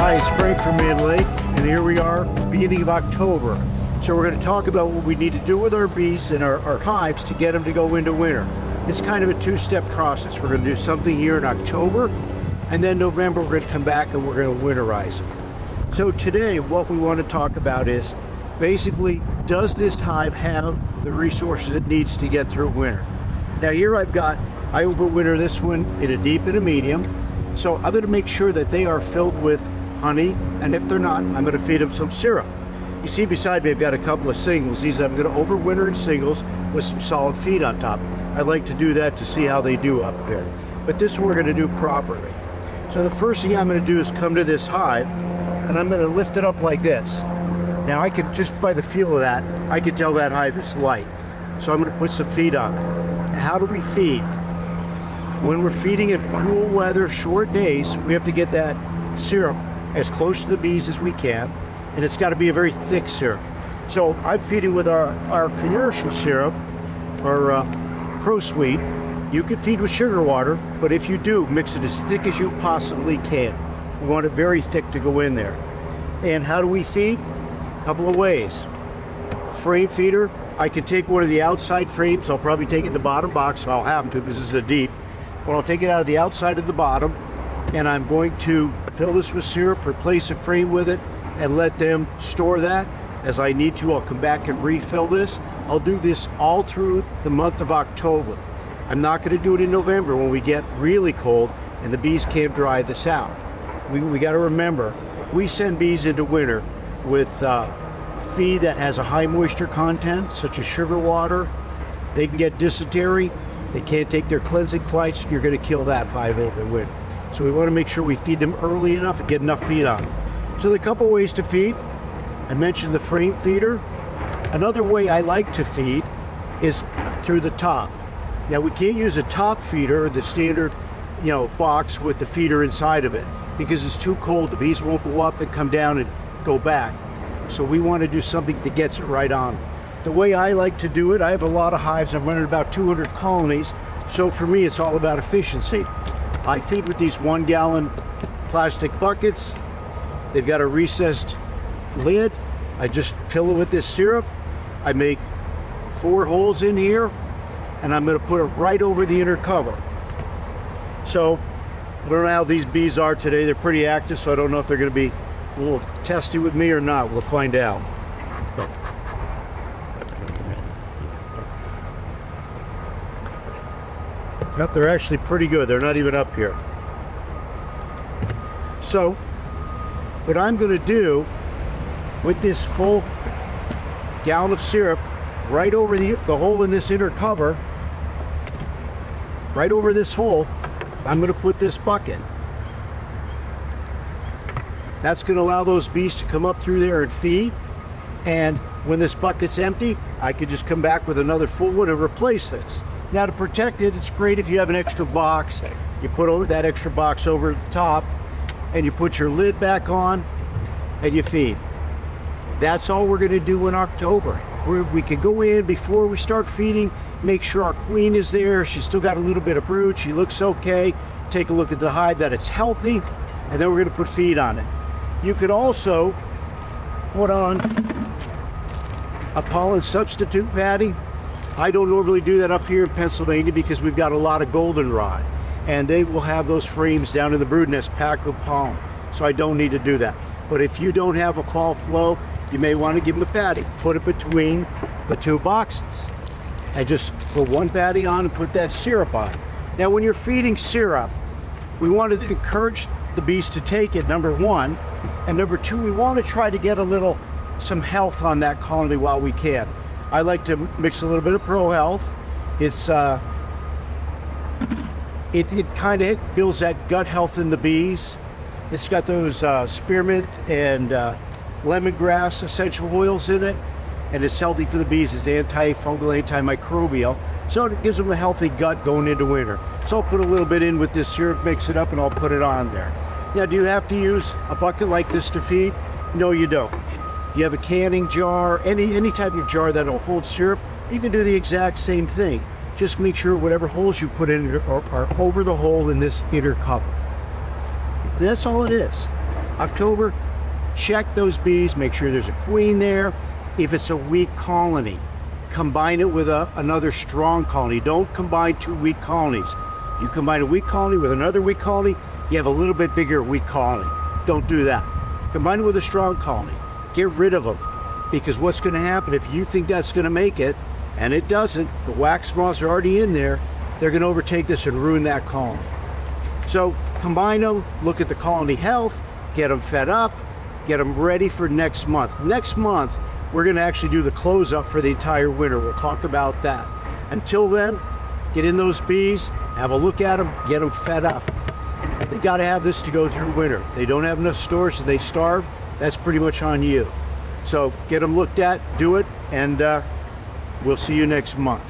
Hi, it's Frank from Mann Lake, and here we are, beginning of October. So we're going to talk about what we need to do with our bees and our hives to get them to go into winter. It's kind of a two-step process. We're going to do something here in October, and then November we're going to come back and we're going to winterize them. So today what we want to talk about is basically, does this hive have the resources it needs to get through winter? Now here I overwinter this one in a deep and a medium. So I'm going to make sure that they are filled with honey, and if they're not, I'm going to feed them some syrup. You see beside me I've got a couple of singles. These I'm going to overwinter in singles with some solid feed on top. I like to do that to see how they do up there. But this we're going to do properly. So the first thing I'm going to do is come to this hive, and I'm going to lift it up like this. Now I can, just by the feel of that, I can tell that hive is light. So I'm going to put some feed on it. How do we feed? When we're feeding in cool weather, short days, we have to get that syrup as close to the bees as we can, and it's got to be a very thick syrup. So I'm feeding with our commercial syrup, or Pro Sweet. You can feed with sugar water, but if you do, mix it as thick as you possibly can. We want it very thick to go in there. And how do we feed? A couple of ways. Frame feeder, I can take one of the outside frames. I'll probably take it in the bottom box, so I'll have them to because this is a deep. But I'll take it out of the outside of the bottom, and I'm going to fill this with syrup, replace a frame with it, and let them store that. As I need to, I'll come back and refill this. I'll do this all through the month of October. I'm not going to do it in November when we get really cold and the bees can't dry this out. We got to remember, we send bees into winter with feed that has a high moisture content, such as sugar water. They can get dysentery. They can't take their cleansing flights. You're going to kill that hive over winter. So we want to make sure we feed them early enough and get enough feed on them. So there are a couple ways to feed. I mentioned the frame feeder. Another way I like to feed is through the top. Now we can't use a top feeder, the standard, box with the feeder inside of it, because it's too cold. The bees won't go up and come down and go back. So we want to do something that gets it right on. The way I like to do it, I have a lot of hives. I'm running about 200 colonies. So for me, it's all about efficiency. I feed with these 1 gallon plastic buckets. They've got a recessed lid. I just fill it with this syrup. I make 4 holes in here, and I'm going to put it right over the inner cover. So I don't know how these bees are today. They're pretty active, so I don't know if they're going to be a little testy with me or not. We'll find out. Yep, they're actually pretty good. They're not even up here. So what I'm going to do with this full gallon of syrup right over the hole in this inner cover, right over this hole, I'm going to put this bucket. That's going to allow those bees to come up through there and feed. And when this bucket's empty, I could just come back with another full one and replace this. Now to protect it, it's great if you have an extra box. You put that extra box over the top, and you put your lid back on, and you feed. That's all we're going to do in October. We can go in before we start feeding, make sure our queen is there. She's still got a little bit of brood. She looks okay. Take a look at the hive, that it's healthy, and then we're going to put feed on it. You could also put on a pollen substitute patty. I don't normally do that up here in Pennsylvania because we've got a lot of goldenrod, and they will have those frames down in the brood nest packed with pollen. So I don't need to do that. But if you don't have a fall flow, you may want to give them a patty. Put it between the 2 boxes and just put 1 patty on and put that syrup on. Now when you're feeding syrup, we want to encourage the bees to take it, number 1. And number 2, we want to try to get some health on that colony while we can. I like to mix a little bit of Pro Health. It's it kind of builds that gut health in the bees. It's got those spearmint and lemongrass essential oils in it, and it's healthy for the bees. It's antifungal, antimicrobial, so it gives them a healthy gut going into winter. So I'll put a little bit in with this syrup, mix it up, and I'll put it on there. Now, do you have to use a bucket like this to feed? No, you don't. You have a canning jar, any type of jar that'll hold syrup, you can do the exact same thing. Just make sure whatever holes you put in are over the hole in this inner cover. And that's all it is. October, check those bees, make sure there's a queen there. If it's a weak colony, combine it with another strong colony. Don't combine two weak colonies. You combine a weak colony with another weak colony, you have a little bit bigger weak colony. Don't do that. Combine it with a strong colony. Get rid of them, because what's going to happen if you think that's going to make it, and it doesn't, the wax moths are already in there, they're going to overtake this and ruin that colony. So combine them, look at the colony health, get them fed up, get them ready for next month. Next month, we're going to actually do the close up for the entire winter. We'll talk about that. Until then, get in those bees, have a look at them, get them fed up. They got to have this to go through winter. They don't have enough stores, so they starve. That's pretty much on you. So get them looked at, do it, and we'll see you next month.